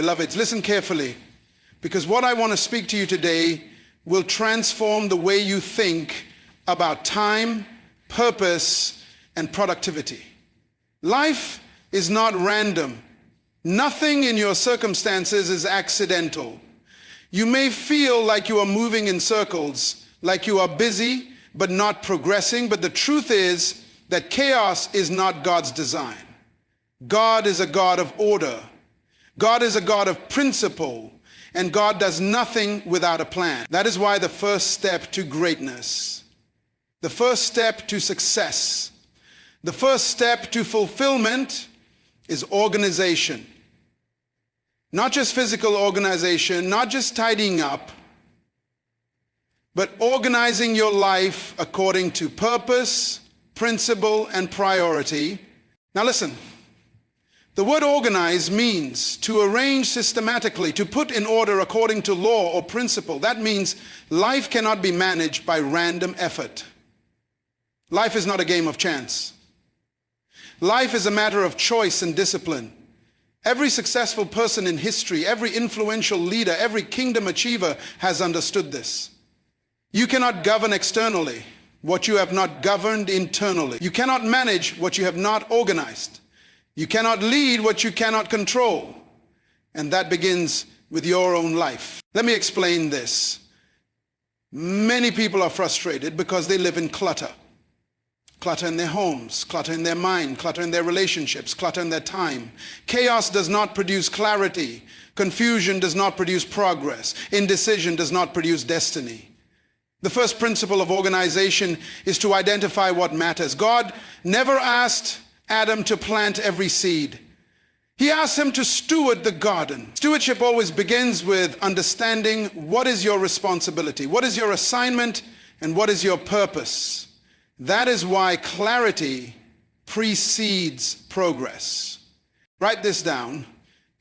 Beloveds, listen carefully, because what I want to speak to you today will transform the way you think about time, purpose, and productivity. Life is not random. Nothing in your circumstances is accidental. You may feel like you are moving in circles, like you are busy but not progressing, but the truth is that chaos is not God's design. God is a God of order. God is a God of principle, and God does nothing without a plan. That is why the first step to greatness, the first step to success, the first step to fulfillment is organization. Not just physical organization, not just tidying up, but organizing your life according to purpose, principle, and priority. Now listen, the word organize means to arrange systematically, to put in order according to law or principle. That means life cannot be managed by random effort. Life is not a game of chance. Life is a matter of choice and discipline. Every successful person in history, every influential leader, every kingdom achiever has understood this. You cannot govern externally what you have not governed internally. You cannot manage what you have not organized. You cannot lead what you cannot control. And that begins with your own life. Let me explain this. Many people are frustrated because they live in clutter. Clutter in their homes, clutter in their mind, clutter in their relationships, clutter in their time. Chaos does not produce clarity. Confusion does not produce progress. Indecision does not produce destiny. The first principle of organization is to identify what matters. God never asked Adam to plant every seed. He asked him to steward the garden. Stewardship always begins with understanding what is your responsibility, what is your assignment, and what is your purpose. That is why clarity precedes progress. Write this down.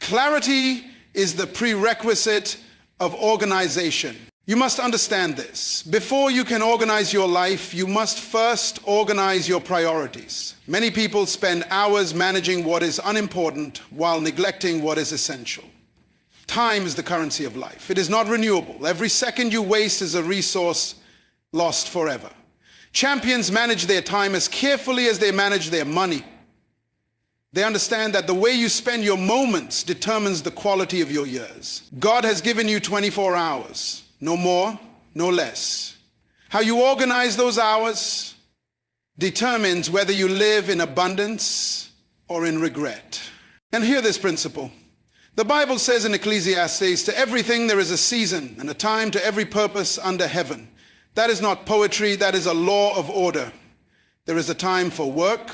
Clarity is the prerequisite of organization. You must understand this. Before you can organize your life, you must first organize your priorities. Many people spend hours managing what is unimportant while neglecting what is essential. Time is the currency of life. It is not renewable. Every second you waste is a resource lost forever. Champions manage their time as carefully as they manage their money. They understand that the way you spend your moments determines the quality of your years. God has given you 24 hours. No more, no less. How you organize those hours determines whether you live in abundance or in regret. And hear this principle. The Bible says in Ecclesiastes, to everything there is a season and a time to every purpose under heaven. That is not poetry, that is a law of order. There is a time for work,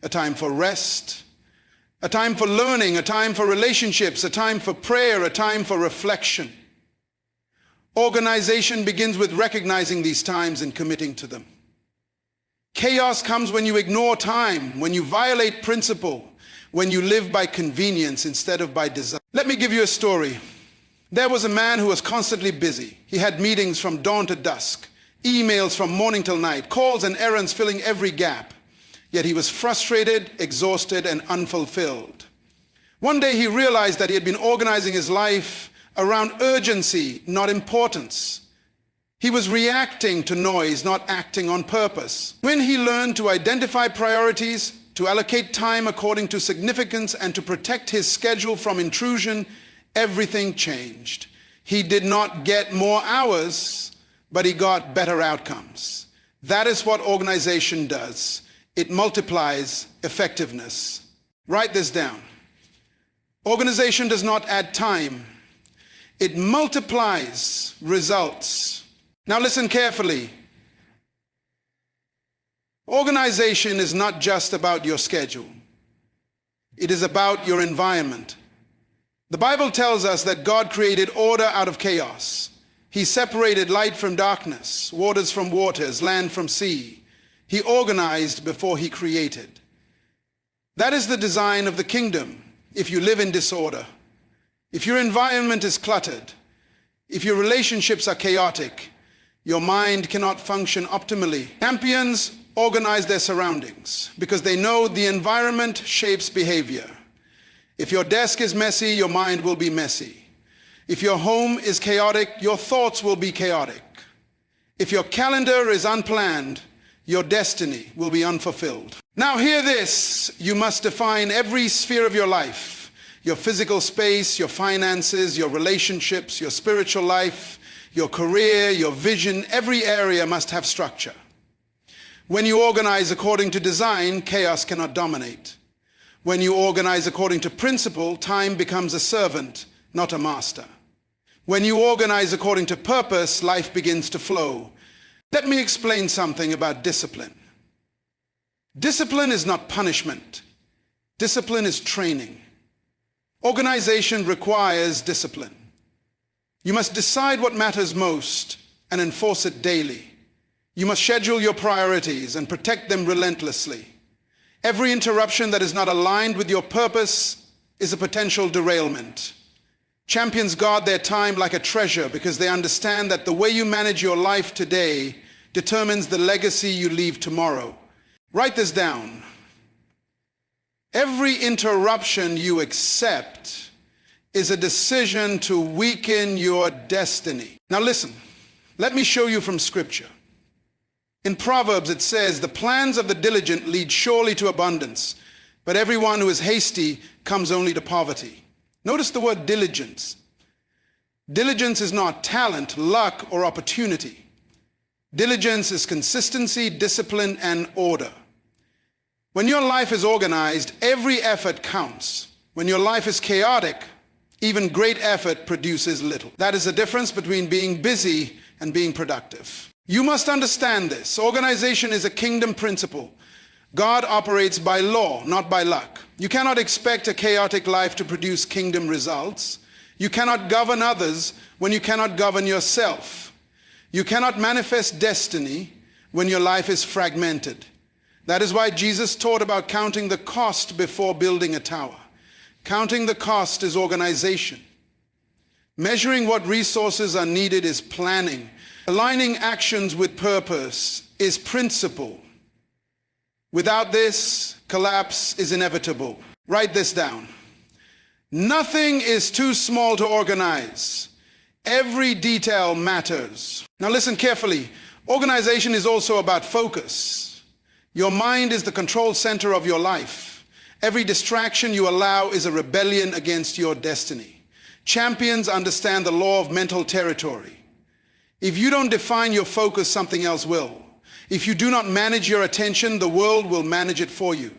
a time for rest, a time for learning, a time for relationships, a time for prayer, a time for reflection. Organization begins with recognizing these times and committing to them. Chaos comes when you ignore time, when you violate principle, when you live by convenience instead of by design. Let me give you a story. There was a man who was constantly busy. He had meetings from dawn to dusk, emails from morning till night, calls and errands filling every gap. Yet he was frustrated, exhausted, and unfulfilled. One day he realized that he had been organizing his life around urgency, not importance. He was reacting to noise, not acting on purpose. When he learned to identify priorities, to allocate time according to significance, and to protect his schedule from intrusion, everything changed. He did not get more hours, but he got better outcomes. That is what organization does. It multiplies effectiveness. Write this down. Organization does not add time. It multiplies results. Now listen carefully. Organization is not just about your schedule. It is about your environment. The Bible tells us that God created order out of chaos. He separated light from darkness, waters from waters, land from sea. He organized before he created. That is the design of the kingdom if you live in disorder. If your environment is cluttered, if your relationships are chaotic, your mind cannot function optimally. Champions organize their surroundings because they know the environment shapes behavior. If your desk is messy, your mind will be messy. If your home is chaotic, your thoughts will be chaotic. If your calendar is unplanned, your destiny will be unfulfilled. Now hear this, you must define every sphere of your life, your physical space, your finances, your relationships, your spiritual life, your career, your vision. Every area must have structure. When you organize according to design, chaos cannot dominate. When you organize according to principle, time becomes a servant, not a master. When you organize according to purpose, life begins to flow. Let me explain something about discipline. Discipline is not punishment. Discipline is training. Organization requires discipline. You must decide what matters most and enforce it daily. You must schedule your priorities and protect them relentlessly. Every interruption that is not aligned with your purpose is a potential derailment. Champions guard their time like a treasure because they understand that the way you manage your life today determines the legacy you leave tomorrow. Write this down. Every interruption you accept is a decision to weaken your destiny. Now listen, let me show you from Scripture. In Proverbs it says, "The plans of the diligent lead surely to abundance, but everyone who is hasty comes only to poverty." Notice the word diligence. Diligence is not talent, luck, or opportunity. Diligence is consistency, discipline, and order. When your life is organized, every effort counts. When your life is chaotic, even great effort produces little. That is the difference between being busy and being productive. You must understand this. Organization is a kingdom principle. God operates by law, not by luck. You cannot expect a chaotic life to produce kingdom results. You cannot govern others when you cannot govern yourself. You cannot manifest destiny when your life is fragmented. That is why Jesus taught about counting the cost before building a tower. Counting the cost is organization. Measuring what resources are needed is planning. Aligning actions with purpose is principle. Without this, collapse is inevitable. Write this down. Nothing is too small to organize. Every detail matters. Now listen carefully. Organization is also about focus. Your mind is the control center of your life. Every distraction you allow is a rebellion against your destiny. Champions understand the law of mental territory. If you don't define your focus, something else will. If you do not manage your attention, the world will manage it for you.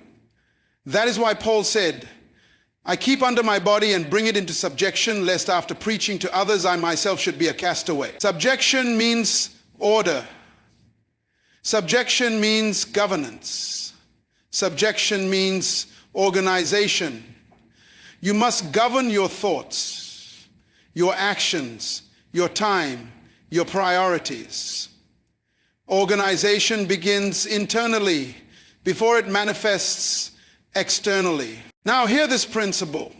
That is why Paul said, "I keep under my body and bring it into subjection, lest after preaching to others I myself should be a castaway." Subjection means order. Subjection means governance. Subjection means organization. You must govern your thoughts, your actions, your time, your priorities. Organization begins internally before it manifests externally. Now hear this principle.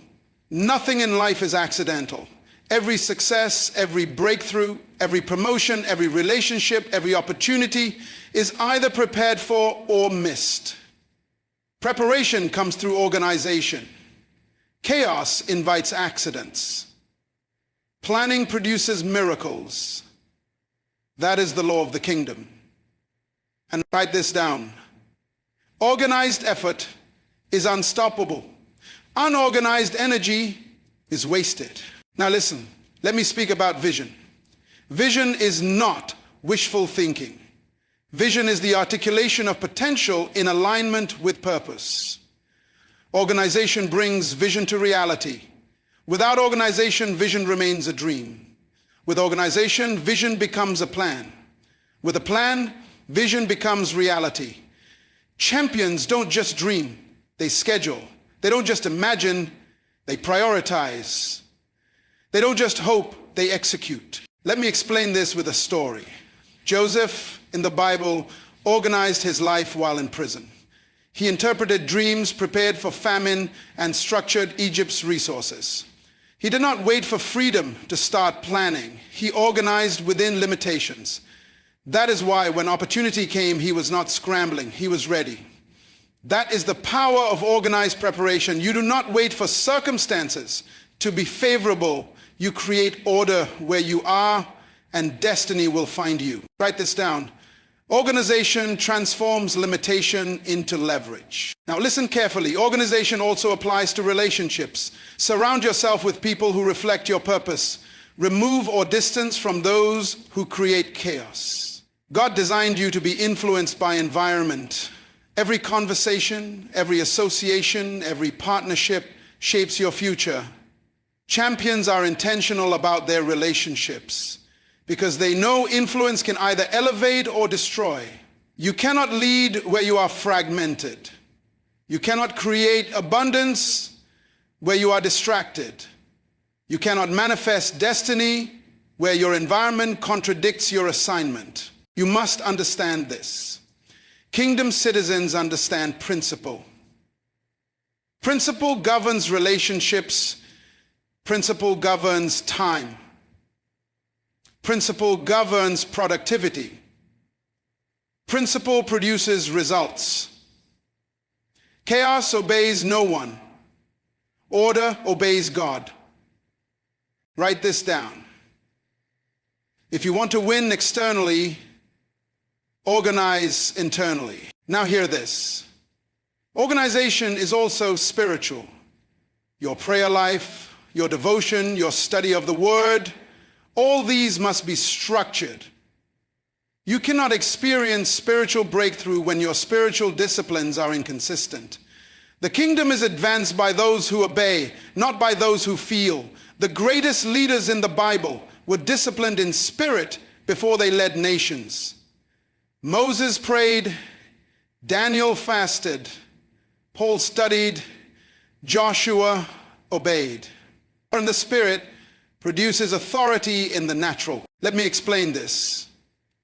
Nothing in life is accidental. Every success, every breakthrough, every promotion, every relationship, every opportunity is either prepared for or missed. Preparation comes through organization. Chaos invites accidents. Planning produces miracles. That is the law of the kingdom. And write this down. Organized effort is unstoppable. Unorganized energy is wasted. Now listen, let me speak about vision. Vision is not wishful thinking. Vision is the articulation of potential in alignment with purpose. Organization brings vision to reality. Without organization, vision remains a dream. With organization, vision becomes a plan. With a plan, vision becomes reality. Champions don't just dream, they schedule. They don't just imagine, they prioritize. They don't just hope, they execute. Let me explain this with a story. Joseph in the Bible organized his life while in prison. He interpreted dreams, prepared for famine, and structured Egypt's resources. He did not wait for freedom to start planning. He organized within limitations. That is why when opportunity came, he was not scrambling, he was ready. That is the power of organized preparation. You do not wait for circumstances to be favorable. You create order where you are, and destiny will find you. Write this down. Organization transforms limitation into leverage. Now listen carefully. Organization also applies to relationships. Surround yourself with people who reflect your purpose. Remove or distance from those who create chaos. God designed you to be influenced by environment. Every conversation, every association, every partnership shapes your future. Champions are intentional about their relationships because they know influence can either elevate or destroy. You cannot lead where you are fragmented. You cannot create abundance where you are distracted. You cannot manifest destiny where your environment contradicts your assignment. You must understand this. Kingdom citizens understand principle. Principle governs relationships. Principle governs time. Principle governs productivity. Principle produces results. Chaos obeys no one. Order obeys God. Write this down. If you want to win externally, organize internally. Now hear this. Organization is also spiritual. Your prayer life, your devotion, your study of the Word, all these must be structured. You cannot experience spiritual breakthrough when your spiritual disciplines are inconsistent. The kingdom is advanced by those who obey, not by those who feel. The greatest leaders in the Bible were disciplined in spirit before they led nations. Moses prayed, Daniel fasted, Paul studied, Joshua obeyed. In the spirit produces authority in the natural. Let me explain this.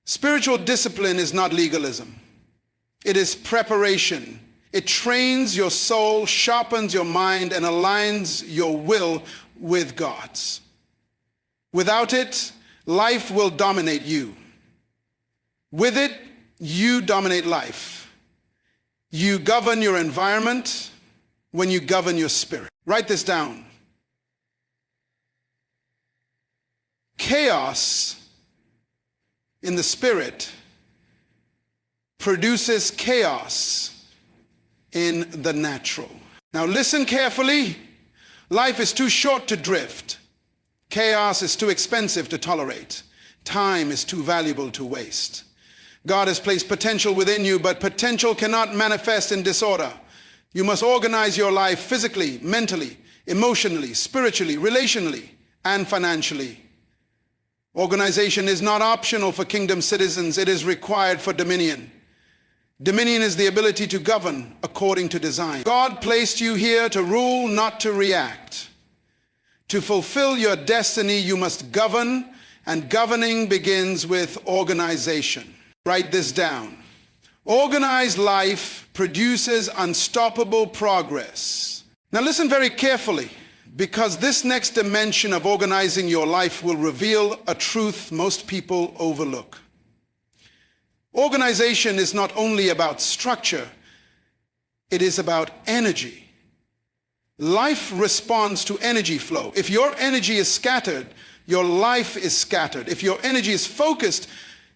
Spiritual discipline is not legalism. It is preparation. It trains your soul, sharpens your mind, and aligns your will with God's. Without it, life will dominate you. With it, you dominate life. You govern your environment when you govern your spirit. Write this down. Chaos in the spirit produces chaos in the natural. Now listen carefully. Life is too short to drift. Chaos is too expensive to tolerate. Time is too valuable to waste. God has placed potential within you, but potential cannot manifest in disorder. You must organize your life physically, mentally, emotionally, spiritually, relationally, and financially. Organization is not optional for kingdom citizens. It is required for dominion. Dominion is the ability to govern according to design. God placed you here to rule, not to react. To fulfill your destiny, you must govern, and governing begins with organization. Write this down. Organized life produces unstoppable progress. Now listen very carefully, because this next dimension of organizing your life will reveal a truth most people overlook. Organization is not only about structure, it is about energy. Life responds to energy flow. If your energy is scattered, your life is scattered. If your energy is focused,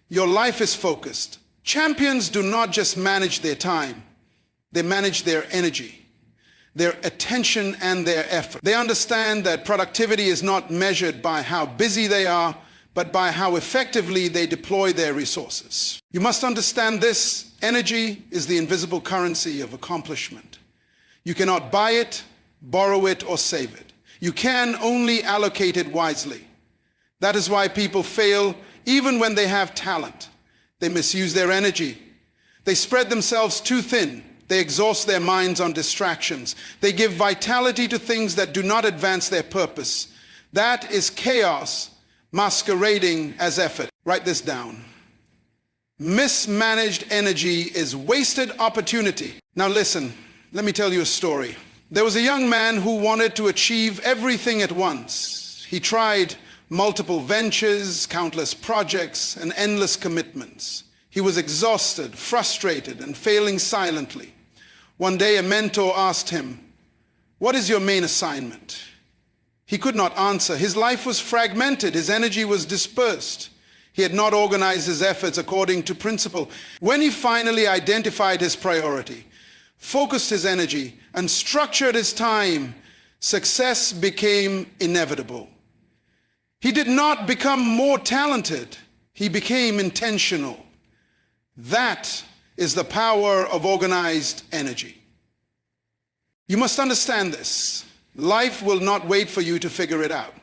your life is focused. Champions do not just manage their time, they manage their energy, their attention, and their effort. They understand that productivity is not measured by how busy they are, but by how effectively they deploy their resources. You must understand this. Energy is the invisible currency of accomplishment. You cannot buy it, borrow it, or save it. You can only allocate it wisely. That is why people fail even when they have talent. They misuse their energy. They spread themselves too thin. They exhaust their minds on distractions. They give vitality to things that do not advance their purpose. That is chaos masquerading as effort. Write this down. Mismanaged energy is wasted opportunity. Now listen, let me tell you a story. There was a young man who wanted to achieve everything at once. He tried multiple ventures, countless projects, and endless commitments. He was exhausted, frustrated, and failing silently. One day a mentor asked him, "What is your main assignment?" He could not answer. His life was fragmented. His energy was dispersed. He had not organized his efforts according to principle. When he finally identified his priority, focused his energy, and structured his time, success became inevitable. He did not become more talented. He became intentional. That is the power of organized energy. You must understand this. Life will not wait for you to figure it out.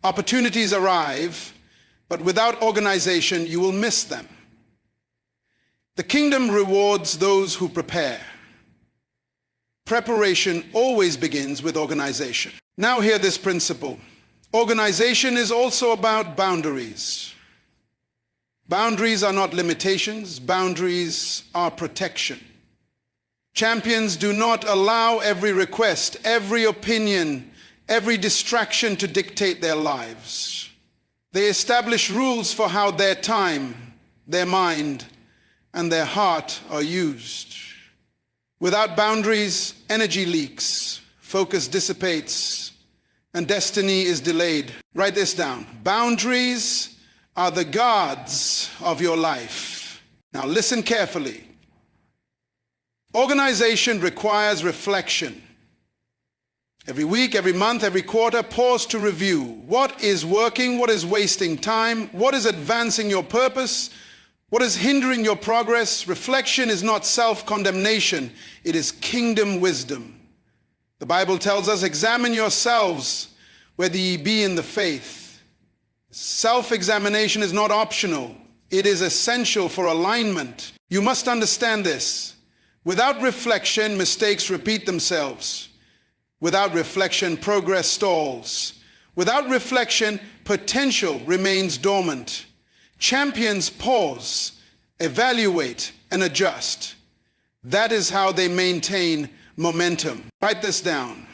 Opportunities arrive, but without organization, you will miss them. The kingdom rewards those who prepare. Preparation always begins with organization. Now hear this principle. Organization is also about boundaries. Boundaries are not limitations. Boundaries are protection. Champions do not allow every request, every opinion, every distraction to dictate their lives. They establish rules for how their time, their mind, and their heart are used. Without boundaries, energy leaks, focus dissipates, and destiny is delayed. Write this down. Boundaries are the guards of your life. Now listen carefully. Organization requires reflection. Every week, every month, every quarter, pause to review. What is working? What is wasting time? What is advancing your purpose? What is hindering your progress? Reflection is not self-condemnation. It is kingdom wisdom. The Bible tells us, examine yourselves whether ye be in the faith. Self-examination is not optional. It is essential for alignment. You must understand this. Without reflection, mistakes repeat themselves. Without reflection, progress stalls. Without reflection, potential remains dormant. Champions pause, evaluate, and adjust. That is how they maintain momentum. Write this down.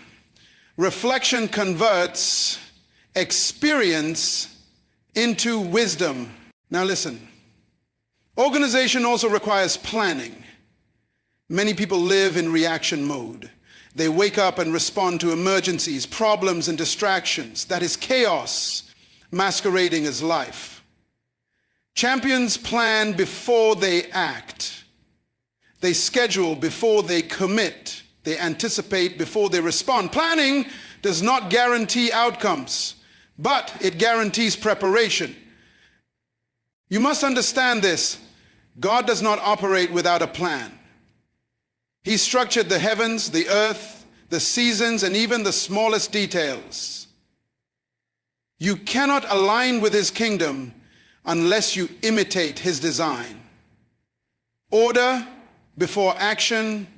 Reflection converts experience into wisdom. Now listen. Organization also requires planning. Many people live in reaction mode. They wake up and respond to emergencies, problems, and distractions. That is chaos masquerading as life. Champions plan before they act. They schedule before they commit. They anticipate before they respond. Planning does not guarantee outcomes, but it guarantees preparation. You must understand this. God does not operate without a plan. He structured the heavens, the earth, the seasons, and even the smallest details. You cannot align with his kingdom unless you imitate his design. Order before action,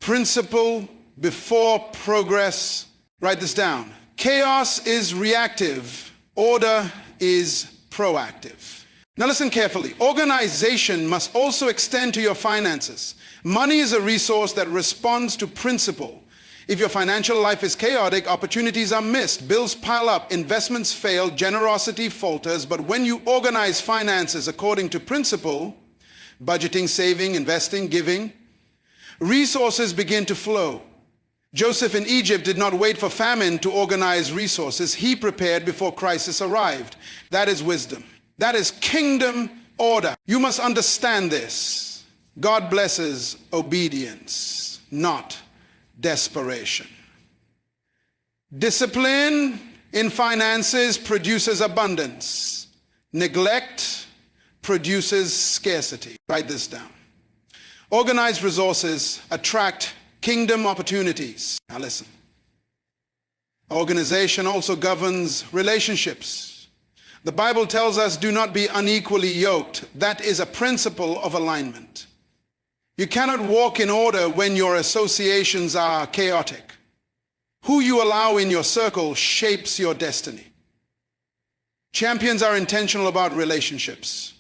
principle before progress. Write this down. Chaos is reactive. Order is proactive. Now listen carefully. Organization must also extend to your finances. Money is a resource that responds to principle. If your financial life is chaotic, opportunities are missed, bills pile up, investments fail, generosity falters. But when you organize finances according to principle, budgeting, saving, investing, giving, resources begin to flow. Joseph in Egypt did not wait for famine to organize resources. He prepared before crisis arrived. That is wisdom. That is kingdom order. You must understand this. God blesses obedience, not desperation. Discipline in finances produces abundance. Neglect produces scarcity. Write this down. Organized resources attract kingdom opportunities. Now listen. Organization also governs relationships. The Bible tells us, do not be unequally yoked. That is a principle of alignment. You cannot walk in order when your associations are chaotic. Who you allow in your circle shapes your destiny. Champions are intentional about relationships.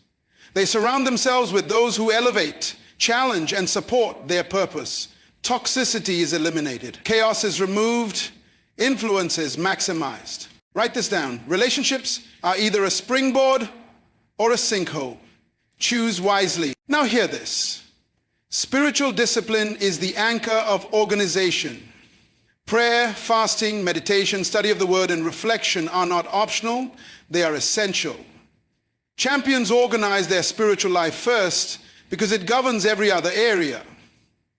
They surround themselves with those who elevate, challenge, and support their purpose. Toxicity is eliminated. Chaos is removed. Influence is maximized. Write this down. Relationships are either a springboard or a sinkhole. Choose wisely. Now hear this. Spiritual discipline is the anchor of organization. Prayer, fasting, meditation, study of the word, and reflection are not optional, they are essential. Champions organize their spiritual life first because it governs every other area.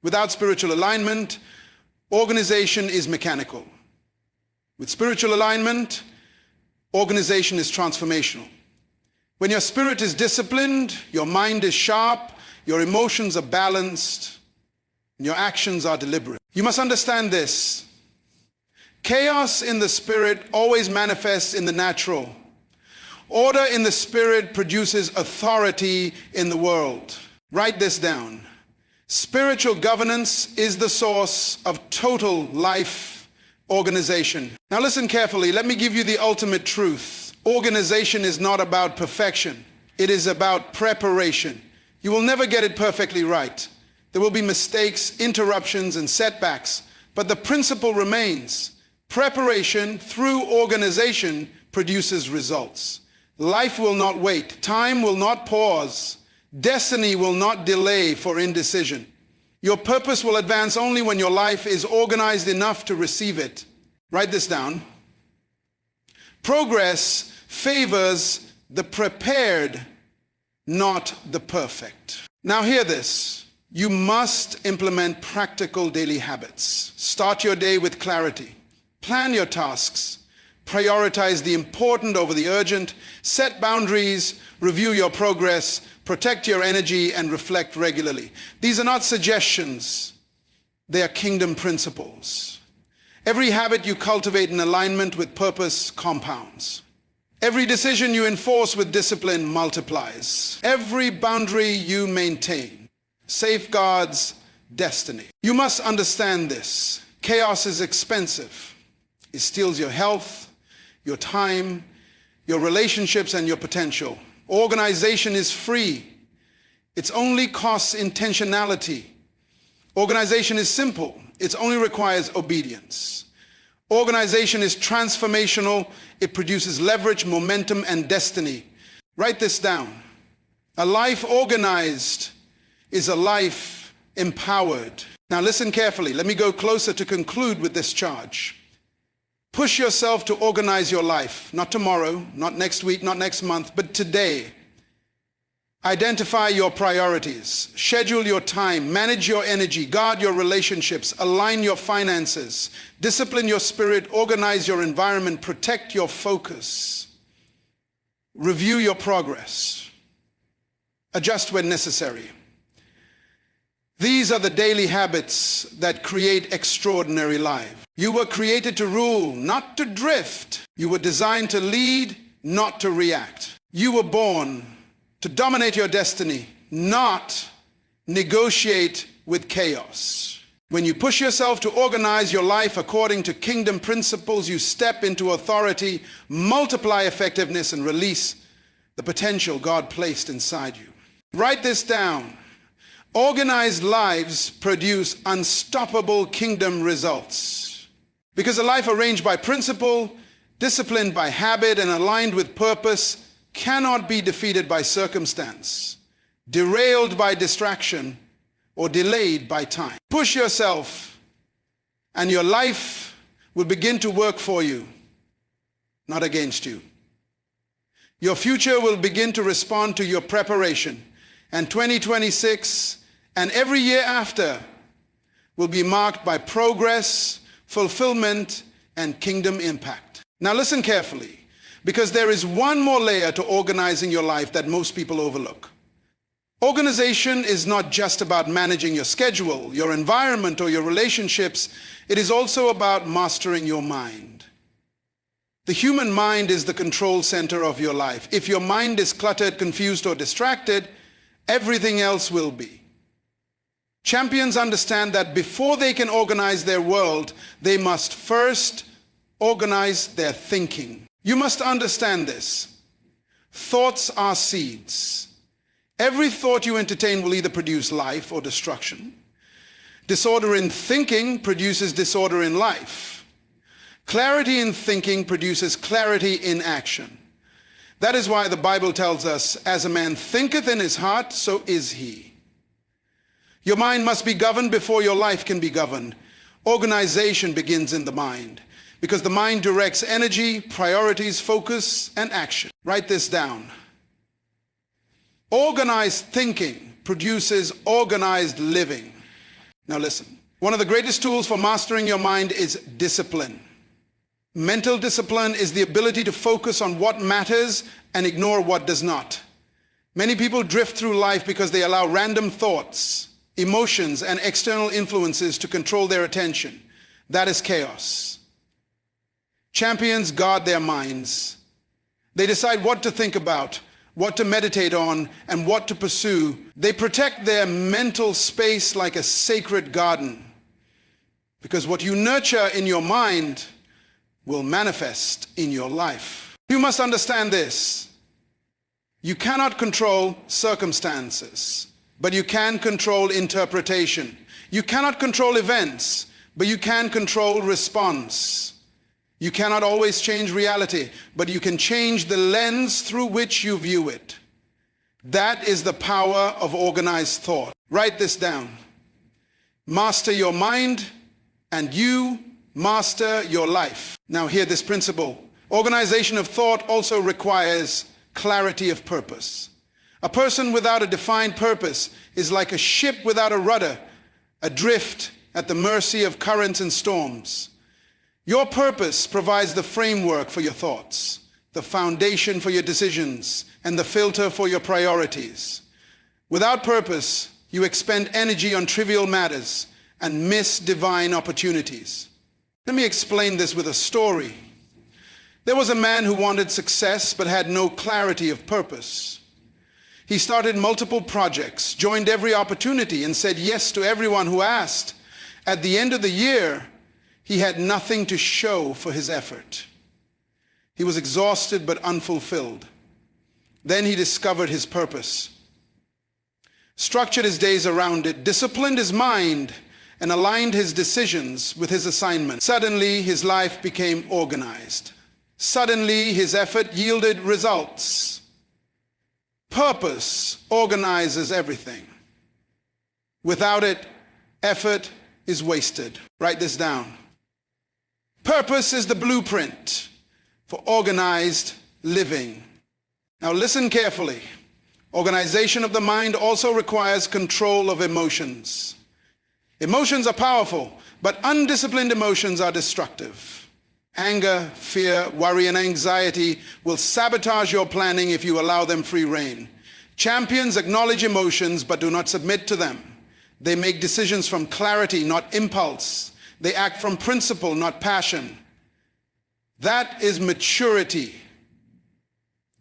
Without spiritual alignment, organization is mechanical. With spiritual alignment, organization is transformational. When your spirit is disciplined, your mind is sharp, your emotions are balanced, and your actions are deliberate. You must understand this. Chaos in the spirit always manifests in the natural. Order in the spirit produces authority in the world. Write this down. Spiritual governance is the source of total life organization. Now listen carefully. Let me give you the ultimate truth. Organization is not about perfection. It is about preparation. You will never get it perfectly right. There will be mistakes, interruptions, and setbacks. But the principle remains. Preparation through organization produces results. Life will not wait. Time will not pause. Destiny will not delay for indecision. Your purpose will advance only when your life is organized enough to receive it. Write this down. Progress favors the prepared, not the perfect. Now hear this. You must implement practical daily habits. Start your day with clarity. Plan your tasks. Prioritize the important over the urgent. Set boundaries. Review your progress. Protect your energy and reflect regularly. These are not suggestions. They are kingdom principles. Every habit you cultivate in alignment with purpose compounds. Every decision you enforce with discipline multiplies. Every boundary you maintain safeguards destiny. You must understand this. Chaos is expensive. It steals your health, your time, your relationships, and your potential. Organization is free. It only costs intentionality. Organization is simple. It only requires obedience. Organization is transformational. It produces leverage, momentum, and destiny. Write this down. A life organized is a life empowered. Now listen carefully. Let me go closer to conclude with this charge. Push yourself to organize your life. Not tomorrow, not next week, not next month, but today. Identify your priorities. Schedule your time. Manage your energy. Guard your relationships. Align your finances. Discipline your spirit. Organize your environment. Protect your focus. Review your progress. Adjust when necessary. These are the daily habits that create extraordinary life. You were created to rule, not to drift. You were designed to lead, not to react. You were born to dominate your destiny, not negotiate with chaos. When you push yourself to organize your life according to kingdom principles, you step into authority, multiply effectiveness, and release the potential God placed inside you. Write this down. Organized lives produce unstoppable kingdom results. Because a life arranged by principle, disciplined by habit, and aligned with purpose cannot be defeated by circumstance, derailed by distraction, or delayed by time. Push yourself, and your life will begin to work for you, not against you. Your future will begin to respond to your preparation, and 2026 and every year after will be marked by progress, fulfillment, and kingdom impact. Now listen carefully, because there is one more layer to organizing your life that most people overlook. Organization is not just about managing your schedule, your environment, or your relationships. It is also about mastering your mind. The human mind is the control center of your life. If your mind is cluttered, confused, or distracted, everything else will be. Champions understand that before they can organize their world, they must first organize their thinking. You must understand this. Thoughts are seeds. Every thought you entertain will either produce life or destruction. Disorder in thinking produces disorder in life. Clarity in thinking produces clarity in action. That is why the Bible tells us, as a man thinketh in his heart, so is he. Your mind must be governed before your life can be governed. Organization begins in the mind because the mind directs energy, priorities, focus, and action. Write this down. Organized thinking produces organized living. Now listen, one of the greatest tools for mastering your mind is discipline. Mental discipline is the ability to focus on what matters and ignore what does not. Many people drift through life because they allow random thoughts, emotions, and external influences to control their attention. That is chaos. Champions guard their minds. They decide what to think about, what to meditate on, and what to pursue. They protect their mental space like a sacred garden. Because what you nurture in your mind will manifest in your life. You must understand this. You cannot control circumstances, but you can control interpretation. You cannot control events, but you can control response. You cannot always change reality, but you can change the lens through which you view it. That is the power of organized thought. Write this down. Master your mind, and you master your life. Now hear this principle. Organization of thought also requires clarity of purpose. A person without a defined purpose is like a ship without a rudder, adrift at the mercy of currents and storms. Your purpose provides the framework for your thoughts, the foundation for your decisions, and the filter for your priorities. Without purpose, you expend energy on trivial matters and miss divine opportunities. Let me explain this with a story. There was a man who wanted success but had no clarity of purpose. He started multiple projects, joined every opportunity, and said yes to everyone who asked. At the end of the year, he had nothing to show for his effort. He was exhausted but unfulfilled. Then he discovered his purpose, structured his days around it, disciplined his mind, and aligned his decisions with his assignment. Suddenly, his life became organized. Suddenly, his effort yielded results. Purpose organizes everything. Without it, effort is wasted. Write this down. Purpose is the blueprint for organized living. Now listen carefully. Organization of the mind also requires control of emotions. Emotions are powerful, but undisciplined emotions are destructive. Anger, fear, worry, and anxiety will sabotage your planning if you allow them free rein. Champions acknowledge emotions but do not submit to them. They make decisions from clarity, not impulse. They act from principle, not passion. That is maturity.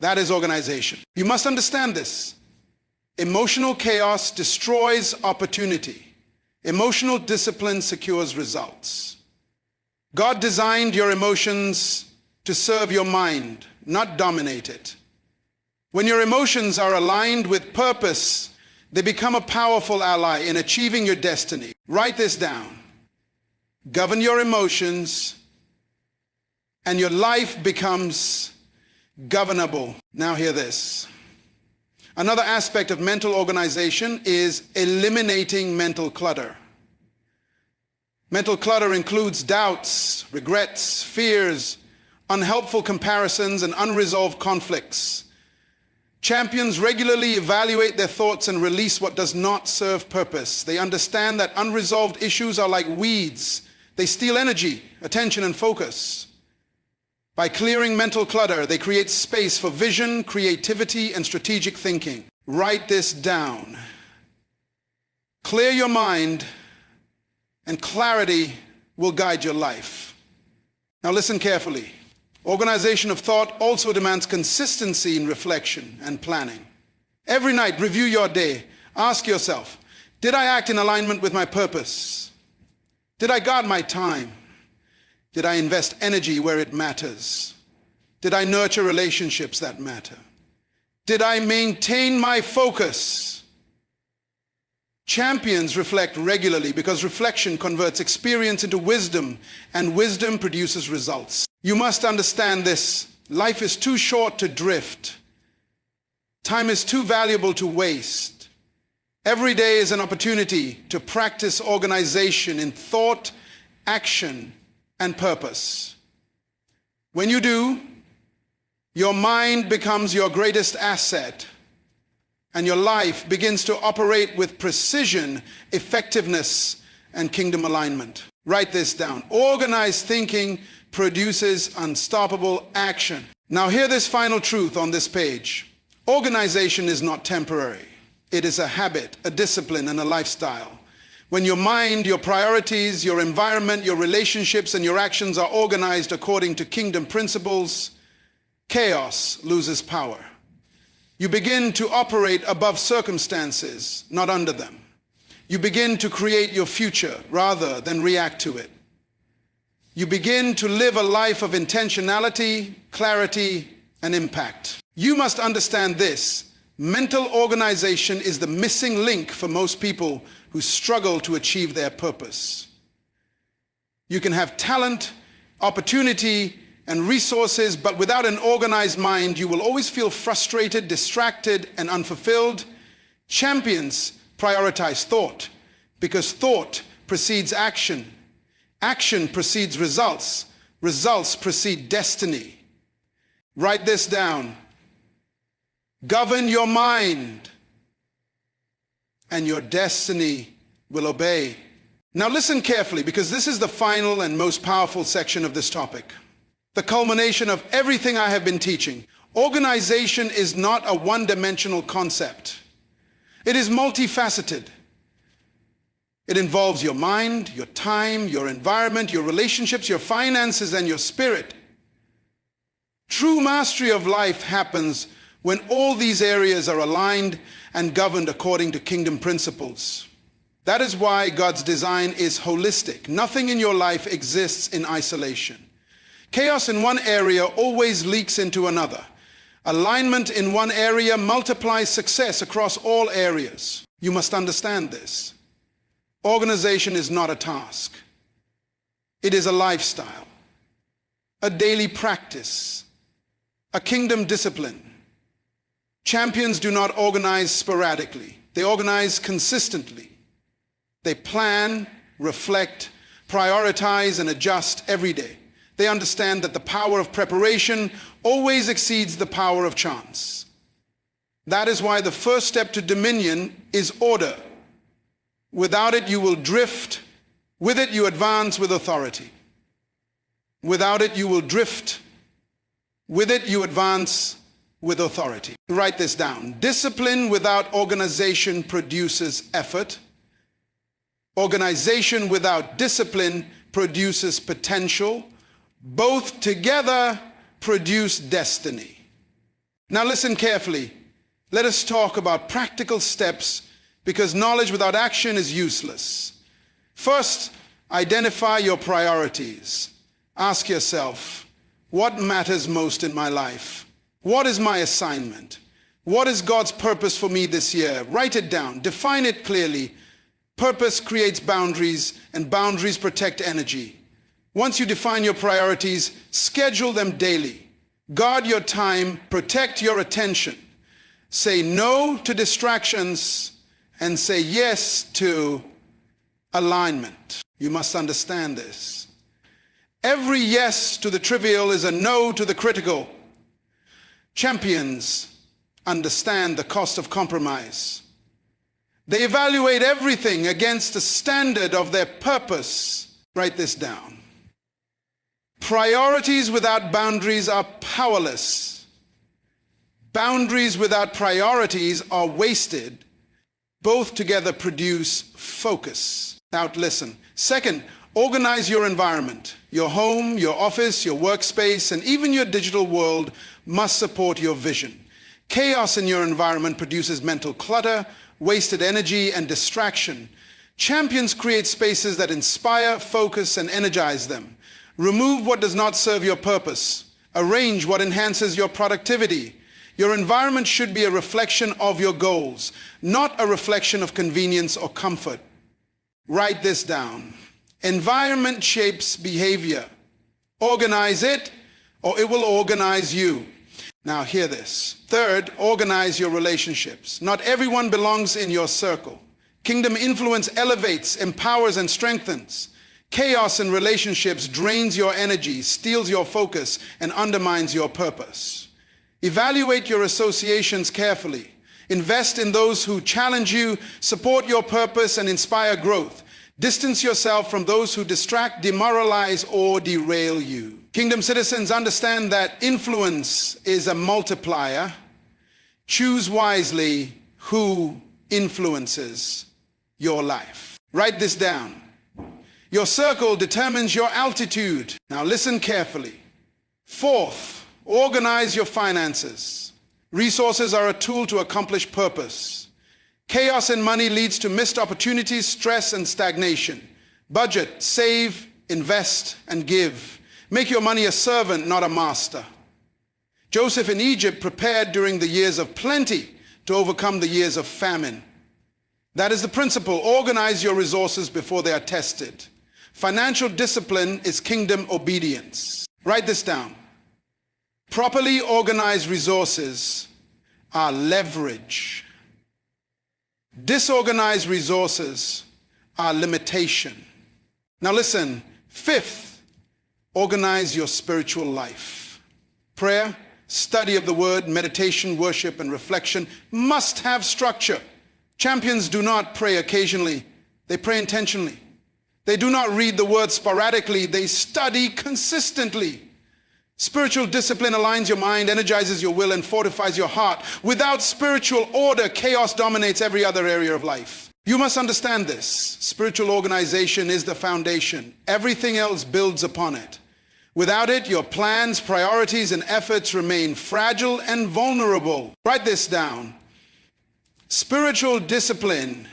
That is organization. You must understand this. Emotional chaos destroys opportunity. Emotional discipline secures results. God designed your emotions to serve your mind, not dominate it. When your emotions are aligned with purpose, they become a powerful ally in achieving your destiny. Write this down. Govern your emotions, and your life becomes governable. Now hear this. Another aspect of mental organization is eliminating mental clutter. Mental clutter includes doubts, regrets, fears, unhelpful comparisons, and unresolved conflicts. Champions regularly evaluate their thoughts and release what does not serve purpose. They understand that unresolved issues are like weeds. They steal energy, attention, and focus. By clearing mental clutter, they create space for vision, creativity, and strategic thinking. Write this down. Clear your mind, and clarity will guide your life. Now listen carefully. Organization of thought also demands consistency in reflection and planning. Every night, review your day. Ask yourself, did I act in alignment with my purpose? Did I guard my time? Did I invest energy where it matters? Did I nurture relationships that matter? Did I maintain my focus? Champions reflect regularly because reflection converts experience into wisdom, and wisdom produces results. You must understand this. Life is too short to drift. Time is too valuable to waste. Every day is an opportunity to practice organization in thought, action, and purpose. When you do, your mind becomes your greatest asset, and your life begins to operate with precision, effectiveness, and kingdom alignment. Write this down. Organized thinking produces unstoppable action. Now hear this final truth on this page. Organization is not temporary. It is a habit, a discipline, and a lifestyle. When your mind, your priorities, your environment, your relationships, and your actions are organized according to kingdom principles, chaos loses power. You begin to operate above circumstances, not under them. You begin to create your future rather than react to it. You begin to live a life of intentionality, clarity, and impact. You must understand this. Mental organization is the missing link for most people who struggle to achieve their purpose. You can have talent, opportunity, and resources, but without an organized mind, you will always feel frustrated, distracted, and unfulfilled. Champions prioritize thought, because thought precedes action. Action precedes results. Results precede destiny. Write this down. Govern your mind, and your destiny will obey. Now listen carefully, because this is the final and most powerful section of this topic. The culmination of everything I have been teaching. Organization is not a one-dimensional concept. It is multifaceted. It involves your mind, your time, your environment, your relationships, your finances, and your spirit. True mastery of life happens when all these areas are aligned and governed according to kingdom principles. That is why God's design is holistic. Nothing in your life exists in isolation. Chaos in one area always leaks into another. Alignment in one area multiplies success across all areas. You must understand this. Organization is not a task. It is a lifestyle, a daily practice, a kingdom discipline. Champions do not organize sporadically. They organize consistently. They plan, reflect, prioritize, and adjust every day. They understand that the power of preparation always exceeds the power of chance. That is why the first step to dominion is order. Without it, you will drift. With it, you advance with authority. Without it, you will drift. With it, you advance with authority. Write this down. Discipline without organization produces effort. Organization without discipline produces potential. Both together produce destiny. Now listen carefully. Let us talk about practical steps, because knowledge without action is useless. First, identify your priorities. Ask yourself, what matters most in my life? What is my assignment? What is God's purpose for me this year? Write it down. Define it clearly. Purpose creates boundaries, and boundaries protect energy. Once you define your priorities, schedule them daily. Guard your time, protect your attention. Say no to distractions and say yes to alignment. You must understand this. Every yes to the trivial is a no to the critical. Champions understand the cost of compromise. They evaluate everything against the standard of their purpose. Write this down. Priorities without boundaries are powerless. Boundaries without priorities are wasted. Both together produce focus. Now listen. Second, organize your environment. Your home, your office, your workspace, and even your digital world must support your vision. Chaos in your environment produces mental clutter, wasted energy, and distraction. Champions create spaces that inspire, focus, and energize them. Remove what does not serve your purpose. Arrange what enhances your productivity. Your environment should be a reflection of your goals, not a reflection of convenience or comfort. Write this down. Environment shapes behavior. Organize it, or it will organize you. Now hear this. Third, organize your relationships. Not everyone belongs in your circle. Kingdom influence elevates, empowers, and strengthens. Chaos in relationships drains your energy, steals your focus, and undermines your purpose. Evaluate your associations carefully. Invest in those who challenge you, support your purpose, and inspire growth. Distance yourself from those who distract, demoralize, or derail you. Kingdom citizens, understand that influence is a multiplier. Choose wisely who influences your life. Write this down. Your circle determines your altitude. Now listen carefully. Fourth, organize your finances. Resources are a tool to accomplish purpose. Chaos in money leads to missed opportunities, stress, and stagnation. Budget, save, invest, and give. Make your money a servant, not a master. Joseph in Egypt prepared during the years of plenty to overcome the years of famine. That is the principle. Organize your resources before they are tested. Financial discipline is kingdom obedience. Write this down. Properly organized resources are leverage. Disorganized resources are limitation. Now listen, fifth, organize your spiritual life. Prayer, study of the word, meditation, worship, and reflection must have structure. Champions do not pray occasionally, they pray intentionally. They do not read the word sporadically, they study consistently. Spiritual discipline aligns your mind, energizes your will, and fortifies your heart. Without spiritual order, chaos dominates every other area of life. You must understand this. Spiritual organization is the foundation. Everything else builds upon it. Without it, your plans, priorities, and efforts remain fragile and vulnerable. Write this down. Spiritual discipline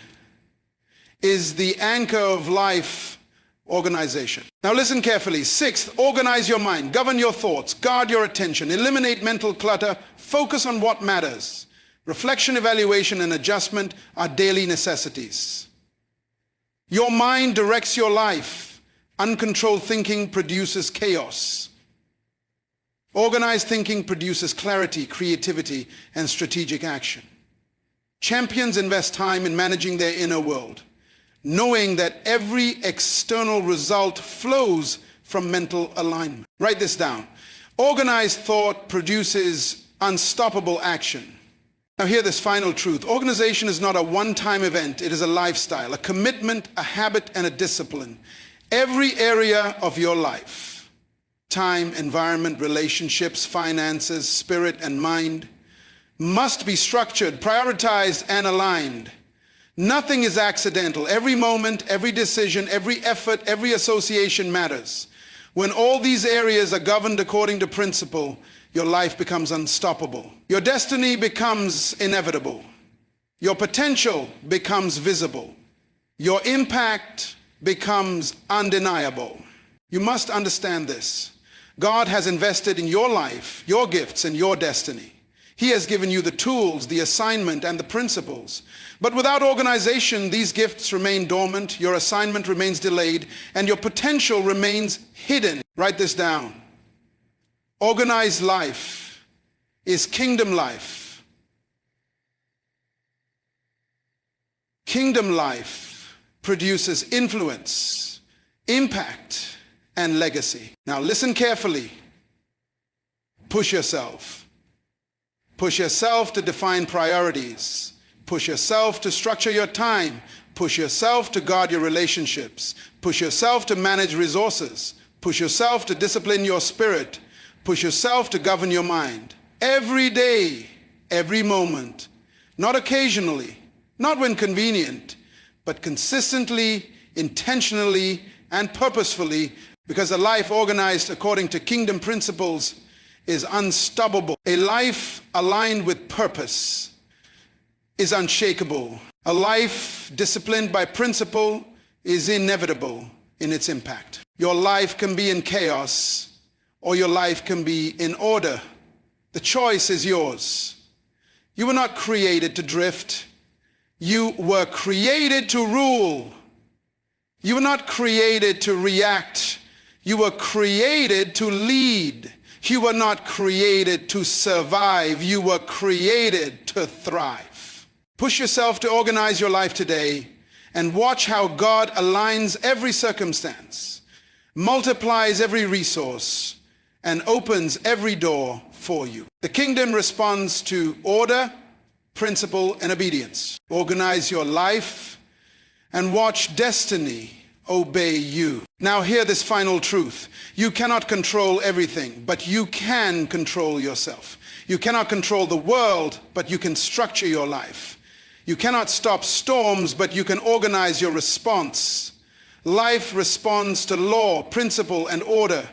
is the anchor of life organization. Now listen carefully. Sixth, organize your mind, govern your thoughts, guard your attention, eliminate mental clutter, focus on what matters. Reflection, evaluation, and adjustment are daily necessities. Your mind directs your life. Uncontrolled thinking produces chaos. Organized thinking produces clarity, creativity, and strategic action. Champions invest time in managing their inner world, knowing that every external result flows from mental alignment. Write this down. Organized thought produces unstoppable action. Now hear this final truth. Organization is not a one-time event. It is a lifestyle, a commitment, a habit, and a discipline. Every area of your life, time, environment, relationships, finances, spirit, and mind, must be structured, prioritized, and aligned. Nothing is accidental. Every moment, every decision, every effort, every association matters. When all these areas are governed according to principle, your life becomes unstoppable. Your destiny becomes inevitable. Your potential becomes visible. Your impact becomes undeniable. You must understand this. God has invested in your life, your gifts, and your destiny. He has given you the tools, the assignment, and the principles. But without organization, these gifts remain dormant, your assignment remains delayed, and your potential remains hidden. Write this down. Organized life is kingdom life. Kingdom life produces influence, impact, and legacy. Now listen carefully. Push yourself. Push yourself to define priorities. Push yourself to structure your time. Push yourself to guard your relationships. Push yourself to manage resources. Push yourself to discipline your spirit. Push yourself to govern your mind. Every day, every moment, not occasionally, not when convenient, but consistently, intentionally, and purposefully, because a life organized according to kingdom principles is unstoppable. A life aligned with purpose is unshakable. A life disciplined by principle is inevitable in its impact. Your life can be in chaos, or your life can be in order. The choice is yours. You were not created to drift. You were created to rule. You were not created to react. You were created to lead. You were not created to survive. You were created to thrive. Push yourself to organize your life today and watch how God aligns every circumstance, multiplies every resource, and opens every door for you. The kingdom responds to order, principle, and obedience. Organize your life and watch destiny obey you. Now hear this final truth. You cannot control everything, but you can control yourself. You cannot control the world, but you can structure your life. You cannot stop storms, but you can organize your response. Life responds to law, principle, and order.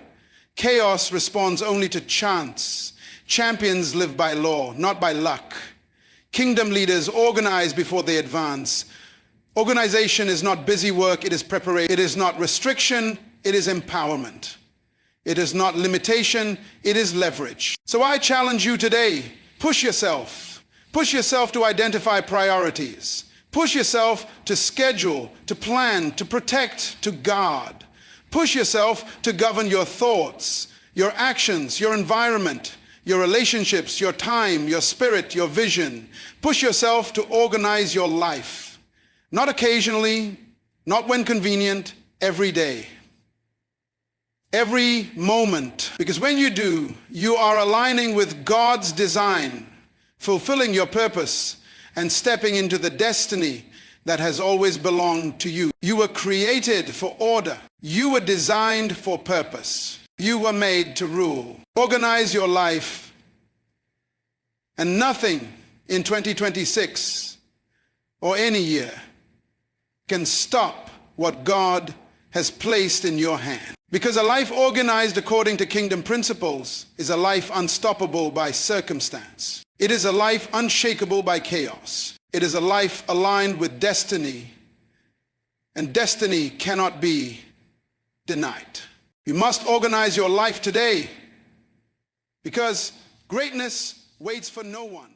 Chaos responds only to chance. Champions live by law, not by luck. Kingdom leaders organize before they advance. Organization is not busy work, it is preparation. It is not restriction, it is empowerment. It is not limitation, it is leverage. So I challenge you today, push yourself. Push yourself to identify priorities. Push yourself to schedule, to plan, to protect, to guard. Push yourself to govern your thoughts, your actions, your environment, your relationships, your time, your spirit, your vision. Push yourself to organize your life. Not occasionally, not when convenient, every day. Every moment. Because when you do, you are aligning with God's design, fulfilling your purpose, and stepping into the destiny that has always belonged to you. You were created for order. You were designed for purpose. You were made to rule. Organize your life, and nothing in 2026 or any year can stop what God has placed in your hand. Because a life organized according to kingdom principles is a life unstoppable by circumstance. It is a life unshakable by chaos. It is a life aligned with destiny, and destiny cannot be denied. You must organize your life today, because greatness waits for no one.